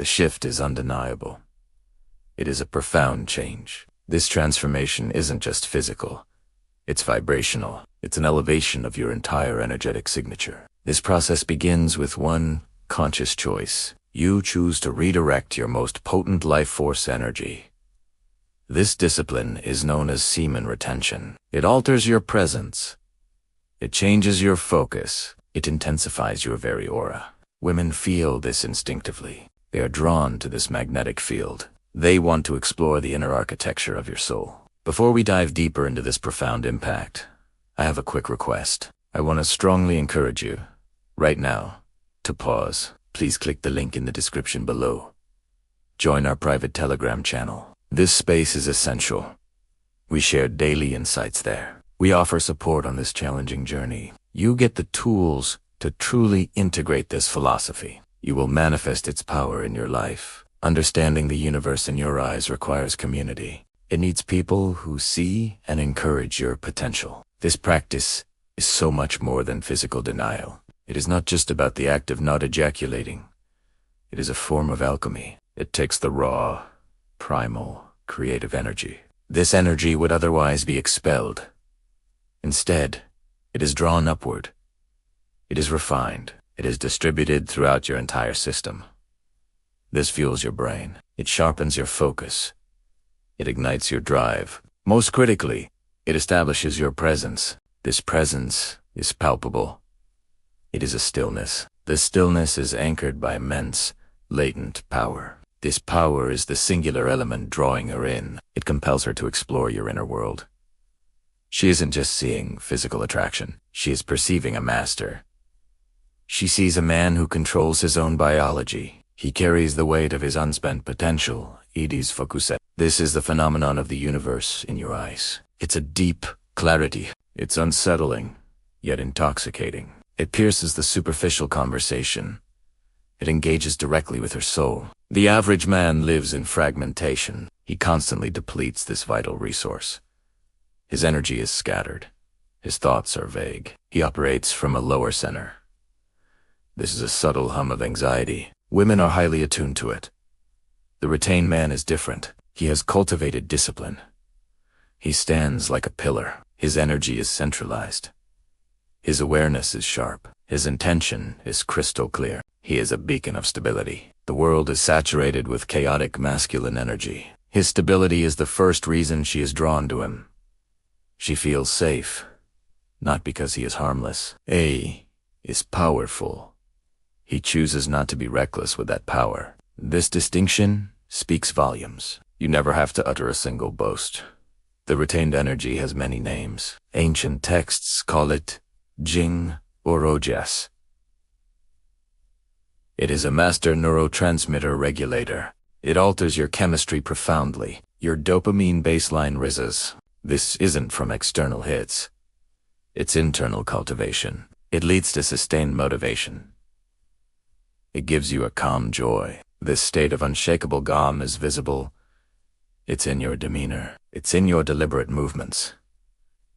The shift is undeniable. It is a profound change. This transformation isn't just physical. It's vibrational. It's an elevation of your entire energetic signature. This process begins with one conscious choice. You choose to redirect your most potent life force energy. This discipline is known as semen retention. It alters your presence. It changes your focus. It intensifies your very aura. Women feel this instinctively. They are drawn to this magnetic field. They want to explore the inner architecture of your soul. Before we dive deeper into this profound impact, I have a quick request. I want to strongly encourage you, right now, to pause. Please click the link in the description below. Join our private Telegram channel. This space is essential. We share daily insights there. We offer support on this challenging journey. You get the tools to truly integrate this philosophy. You will manifest its power in your life. Understanding the universe in your eyes requires community. It needs people who see and encourage your potential. This practice is so much more than physical denial. It is not just about the act of not ejaculating. It is a form of alchemy. It takes the raw, primal, creative energy. This energy would otherwise be expelled. Instead, it is drawn upward. It is refined. It is distributed throughout your entire system. This fuels your brain. It sharpens your focus. It ignites your drive. Most critically, it establishes your presence. This presence is palpable. It is a stillness. This stillness is anchored by immense, latent power. This power is the singular element drawing her in. It compels her to explore your inner world. She isn't just seeing physical attraction. She is perceiving a master. She sees a man who controls his own biology. He carries the weight of his unspent potential. Edis Focuse. This is the phenomenon of the universe in your eyes. It's a deep clarity. It's unsettling, yet intoxicating. It pierces the superficial conversation. It engages directly with her soul. The average man lives in fragmentation. He constantly depletes this vital resource. His energy is scattered. His thoughts are vague. He operates from a lower center. This is a subtle hum of anxiety. Women are highly attuned to it. The retained man is different. He has cultivated discipline. He stands like a pillar. His energy is centralized. His awareness is sharp. His intention is crystal clear. He is a beacon of stability. The world is saturated with chaotic masculine energy. His stability is the first reason she is drawn to him. She feels safe, not because he is harmless. A is powerful. He chooses not to be reckless with that power. This distinction speaks volumes. You never have to utter a single boast. The retained energy has many names. Ancient texts call it Jing or Ojas. It is a master neurotransmitter regulator. It alters your chemistry profoundly. Your dopamine baseline rises. This isn't from external hits. It's internal cultivation. It leads to sustained motivation. It gives you a calm joy. This state of unshakable calm is visible. It's in your demeanor. It's in your deliberate movements.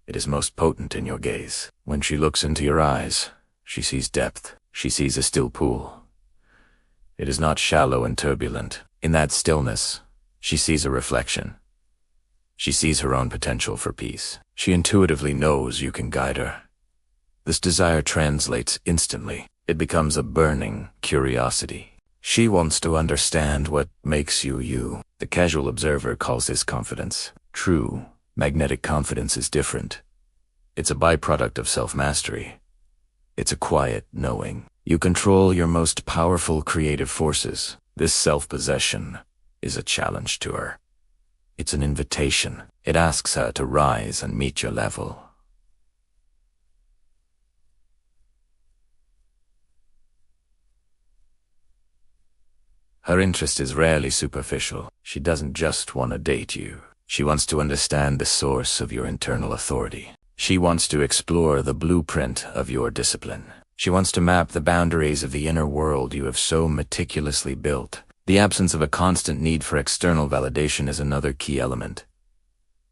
It is most potent in your gaze. When she looks into your eyes, she sees depth. She sees a still pool. It is not shallow and turbulent. In that stillness, she sees a reflection. She sees her own potential for peace. She intuitively knows you can guide her. This desire translates instantly. It becomes a burning curiosity. She wants to understand what makes you you. The casual observer calls this confidence. True, magnetic confidence is different. It's a byproduct of self-mastery. It's a quiet knowing. You control your most powerful creative forces. This self-possession is a challenge to her. It's an invitation. It asks her to rise and meet your level. Her interest is rarely superficial. She doesn't just want to date you. She wants to understand the source of your internal authority. She wants to explore the blueprint of your discipline. She wants to map the boundaries of the inner world you have so meticulously built. The absence of a constant need for external validation is another key element.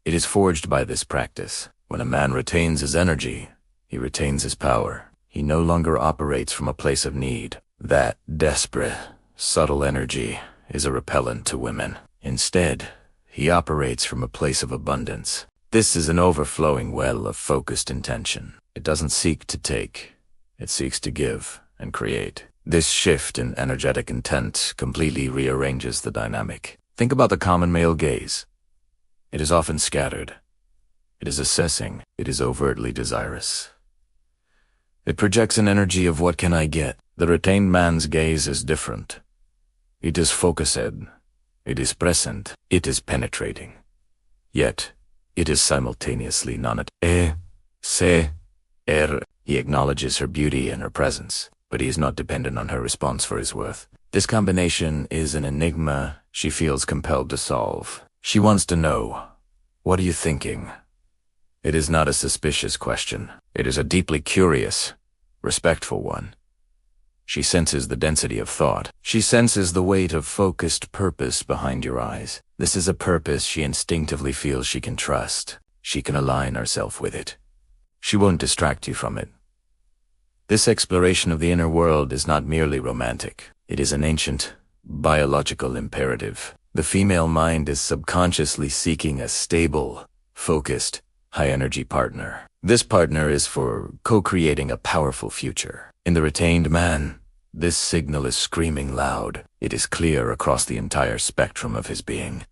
It is forged by this practice. When a man retains his energy, he retains his power. He no longer operates from a place of need. That desperate, subtle energy is a repellent to women. Instead, he operates from a place of abundance. This is an overflowing well of focused intention. It doesn't seek to take, it seeks to give and create. This shift in energetic intent completely rearranges the dynamic. Think about the common male gaze. It is often scattered. It is assessing. It is overtly desirous. It projects an energy of what can I get? The retained man's gaze is different. It is focused. It is present. It is penetrating. Yet, it is simultaneously non-He acknowledges her beauty and her presence, but he is not dependent on her response for his worth. This combination is an enigma she feels compelled to solve. She wants to know, what are you thinking? It is not a suspicious question. It is a deeply curious, respectful one. She senses the density of thought. She senses the weight of focused purpose behind your eyes. This is a purpose she instinctively feels she can trust. She can align herself with it. She won't distract you from it. This exploration of the inner world is not merely romantic. It is an ancient, biological imperative. The female mind is subconsciously seeking a stable, focused, high-energy partner. This partner is for co-creating a powerful future. In the retained man, this signal is screaming loud. It is clear across the entire spectrum of his being.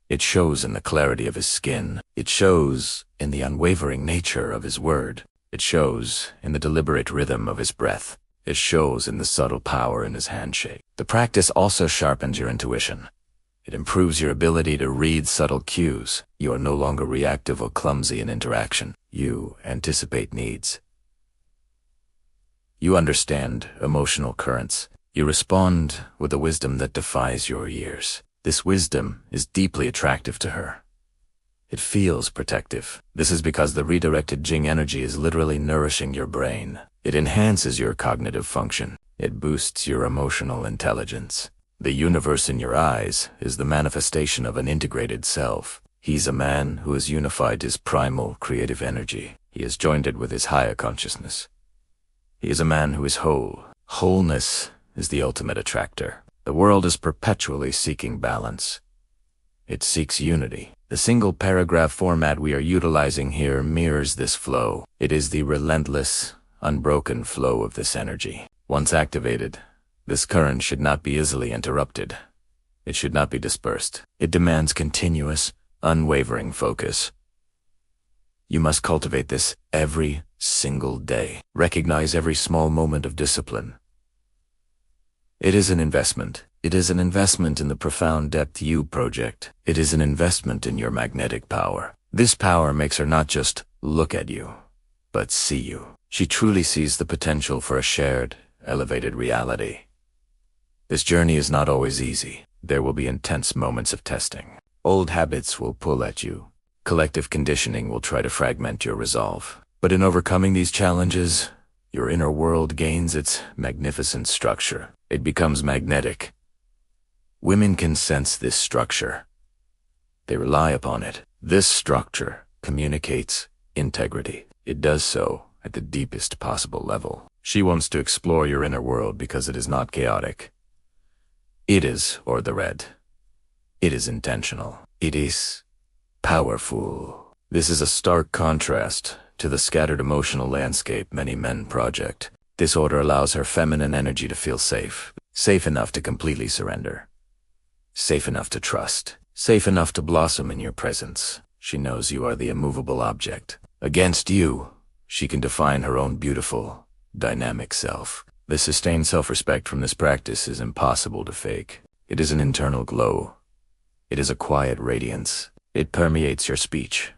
It shows in the clarity of his skin. It shows in the unwavering nature of his word. It shows in the deliberate rhythm of his breath. It shows in the subtle power in his handshake. The practice also sharpens your intuition. It improves your ability to read subtle cues. You are no longer reactive or clumsy in interaction. You anticipate needs. You understand emotional currents. You respond with a wisdom that defies your years. This wisdom is deeply attractive to her. It feels protective. This is because the redirected Jing energy is literally nourishing your brain. It enhances your cognitive function. It boosts your emotional intelligence. The universe in your eyes is the manifestation of an integrated self. He's a man who has unified his primal creative energy. He has joined it with his higher consciousness. He is a man who is whole. Wholeness is the ultimate attractor. The world is perpetually seeking balance. It seeks unity. The single paragraph format we are utilizing here mirrors this flow. It is the relentless, unbroken flow of this energy. Once activated, this current should not be easily interrupted. It should not be dispersed. It demands continuous, unwavering focus. You must cultivate this every single day. Recognize every small moment of discipline. It is an investment. It is an investment in the profound depth you project. It is an investment in your magnetic power. This power makes her not just look at you, but see you. She truly sees the potential for a shared, elevated reality. This journey is not always easy. There will be intense moments of testing. Old habits will pull at you. Collective conditioning will try to fragment your resolve. But in overcoming these challenges, your inner world gains its magnificent structure. It becomes magnetic. Women can sense this structure. They rely upon it. This structure communicates integrity. It does so at the deepest possible level. She wants to explore your inner world because it is not chaotic. It is ordered. It is intentional. It is powerful. This is a stark contrast to the scattered emotional landscape many men project. This order allows her feminine energy to feel safe. Safe enough to completely surrender. Safe enough to trust. Safe enough to blossom in your presence. She knows you are the immovable object. Against you, she can define her own beautiful, dynamic self. The sustained self-respect from this practice is impossible to fake. It is an internal glow. It is a quiet radiance. It permeates your speech.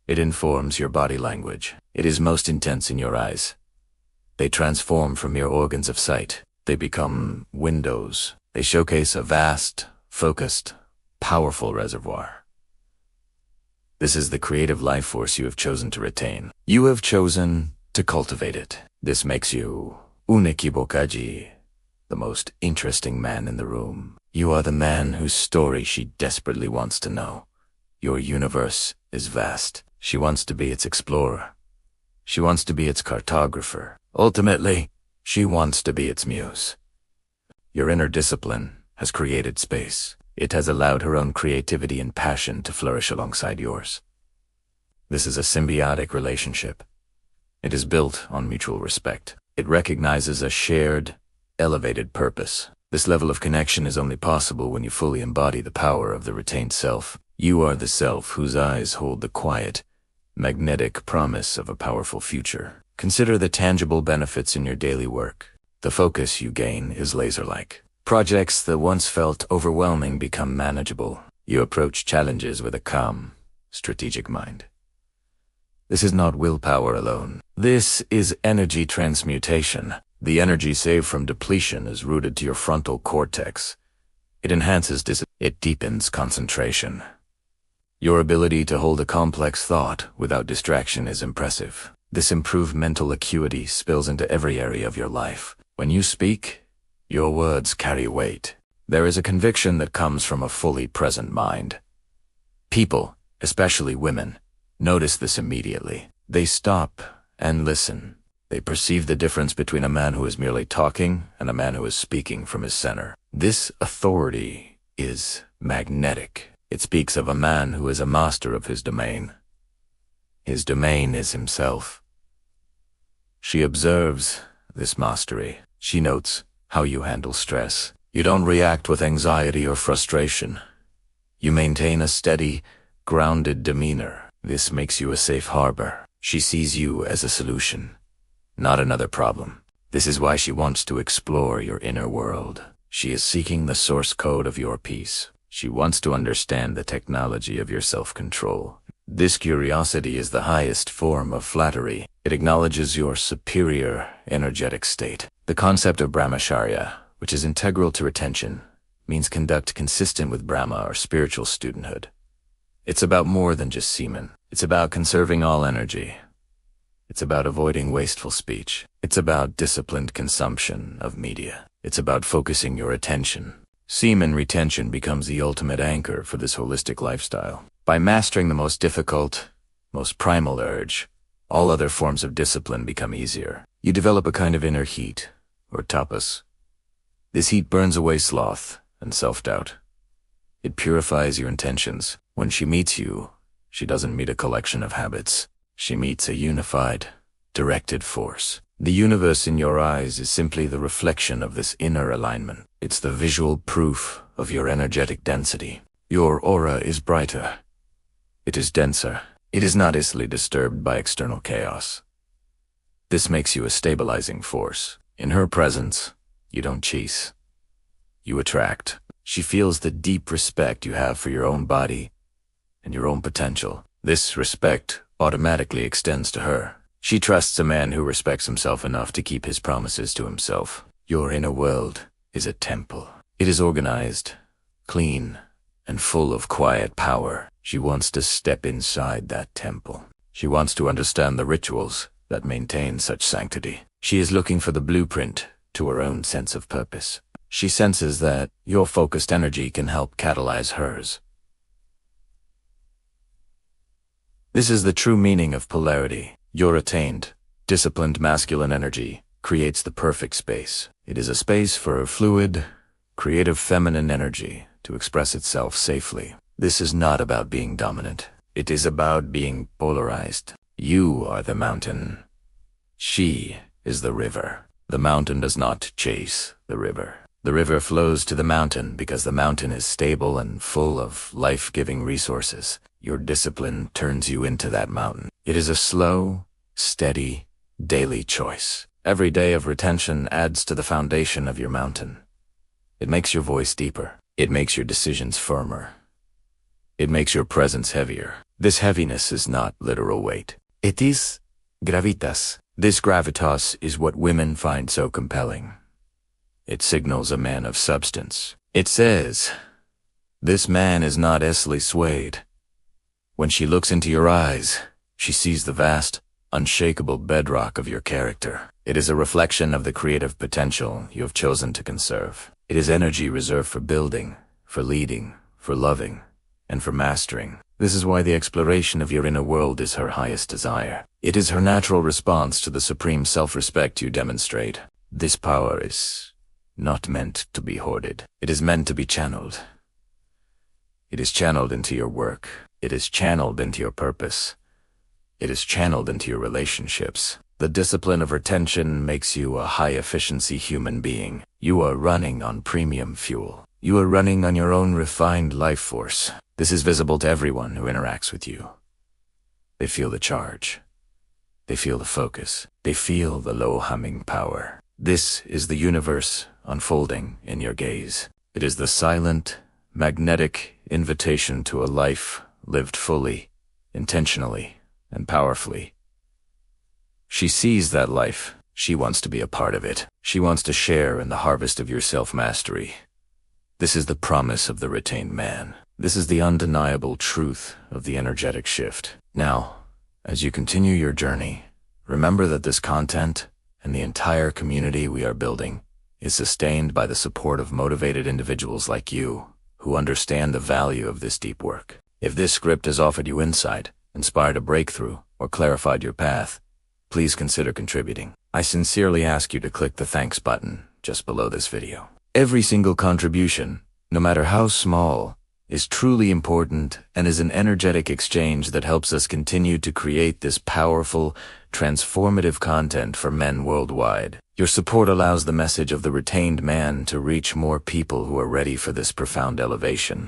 It informs your body language. It is most intense in your eyes. They transform from mere organs of sight. They become windows. They showcase a vast, focused, powerful reservoir. This is the creative life force you have chosen to retain. You have chosen to cultivate it. This makes you Unekibokaji, the most interesting man in the room. You are the man whose story she desperately wants to know. Your universe is vast. She wants to be its explorer. She wants to be its cartographer. Ultimately, she wants to be its muse. Your inner discipline has created space. It has allowed her own creativity and passion to flourish alongside yours. This is a symbiotic relationship. It is built on mutual respect. It recognizes a shared, elevated purpose. This level of connection is only possible when you fully embody the power of the retained self. You are the self whose eyes hold the quiet, magnetic promise of a powerful future. Consider the tangible benefits in your daily work. The focus you gain is laser-like. Projects that once felt overwhelming become manageable. You approach challenges with a calm, strategic mind. This is not willpower alone. This is energy transmutation. The energy saved from depletion is rooted to your frontal cortex. It enhances it deepens concentration. Your ability to hold a complex thought without distraction is impressive. This improved mental acuity spills into every area of your life. When you speak, your words carry weight. There is a conviction that comes from a fully present mind. People, especially women, notice this immediately. They stop and listen. They perceive the difference between a man who is merely talking and a man who is speaking from his center. This authority is magnetic. It speaks of a man who is a master of his domain. His domain is himself. She observes this mastery. She notes how you handle stress. You don't react with anxiety or frustration. You maintain a steady, grounded demeanor. This makes you a safe harbor. She sees you as a solution, not another problem. This is why she wants to explore your inner world. She is seeking the source code of your peace. She wants to understand the technology of your self-control. This curiosity is the highest form of flattery. It acknowledges your superior energetic state. The concept of brahmacharya, which is integral to retention, means conduct consistent with Brahma or spiritual studenthood. It's about more than just semen. It's about conserving all energy. It's about avoiding wasteful speech. It's about disciplined consumption of media. It's about focusing your attention. Semen retention becomes the ultimate anchor for this holistic lifestyle. By mastering the most difficult, most primal urge, all other forms of discipline become easier. You develop a kind of inner heat, or tapas. This heat burns away sloth and self-doubt. It purifies your intentions. When she meets you, she doesn't meet a collection of habits. She meets a unified, directed force. The universe in your eyes is simply the reflection of this inner alignment. It's the visual proof of your energetic density. Your aura is brighter. It is denser. It is not easily disturbed by external chaos. This makes you a stabilizing force. In her presence, you don't chase. You attract. She feels the deep respect you have for your own body and your own potential. This respect automatically extends to her. She trusts a man who respects himself enough to keep his promises to himself. Your inner world is a temple. It is organized, clean, and full of quiet power. She wants to step inside that temple. She wants to understand the rituals that maintain such sanctity. She is looking for the blueprint to her own sense of purpose. She senses that your focused energy can help catalyze hers. This is the true meaning of polarity. Your attained, disciplined masculine energy creates the perfect space. It is a space for a fluid, creative feminine energy to express itself safely. This is not about being dominant. It is about being polarized. You are the mountain. She is the river. The mountain does not chase the river. The river flows to the mountain because the mountain is stable and full of life-giving resources. Your discipline turns you into that mountain. It is a slow, steady, daily choice. Every day of retention adds to the foundation of your mountain. It makes your voice deeper. It makes your decisions firmer. It makes your presence heavier. This heaviness is not literal weight. It is gravitas. This gravitas is what women find so compelling. It signals a man of substance. It says, this man is not easily swayed. When she looks into your eyes, she sees the vast, unshakable bedrock of your character. It is a reflection of the creative potential you have chosen to conserve. It is energy reserved for building, for leading, for loving, and for mastering. This is why the exploration of your inner world is her highest desire. It is her natural response to the supreme self-respect you demonstrate. This power is not meant to be hoarded. It is meant to be channeled. It is channeled into your work. It is channeled into your purpose. It is channeled into your relationships. The discipline of retention makes you a high-efficiency human being. You are running on premium fuel. You are running on your own refined life force. This is visible to everyone who interacts with you. They feel the charge. They feel the focus. They feel the low-humming power. This is the universe unfolding in your gaze. It is the silent, magnetic invitation to a life lived fully, intentionally, and powerfully. She sees that life. She wants to be a part of it. She wants to share in the harvest of your self-mastery. This is the promise of the retained man. This is the undeniable truth of the energetic shift. Now, as you continue your journey, remember that this content and the entire community we are building is sustained by the support of motivated individuals like you who understand the value of this deep work. If this script has offered you insight, inspired a breakthrough, or clarified your path, please consider contributing. I sincerely ask you to click the thanks button just below this video. Every single contribution, no matter how small, is truly important and is an energetic exchange that helps us continue to create this powerful, transformative content for men worldwide. Your support allows the message of the retained man to reach more people who are ready for this profound elevation.